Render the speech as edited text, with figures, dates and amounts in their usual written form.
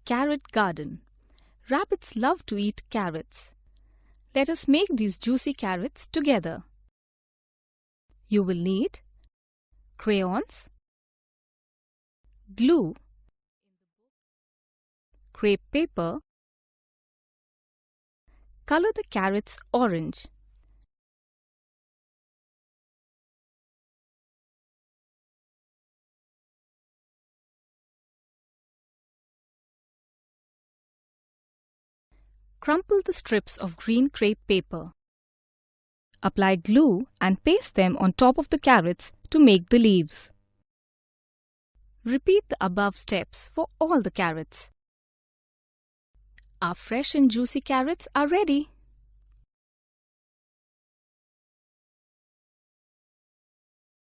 carrot garden. Rabbits love to eat carrots. Let us make these juicy carrots together. You will need crayons, glue, crepe paper. Color the carrots orange. Crumple the strips of green crepe paper. Apply glue and paste them on top of the carrots to make the leaves. Repeat the above steps for all the carrots. Our fresh and juicy carrots are ready.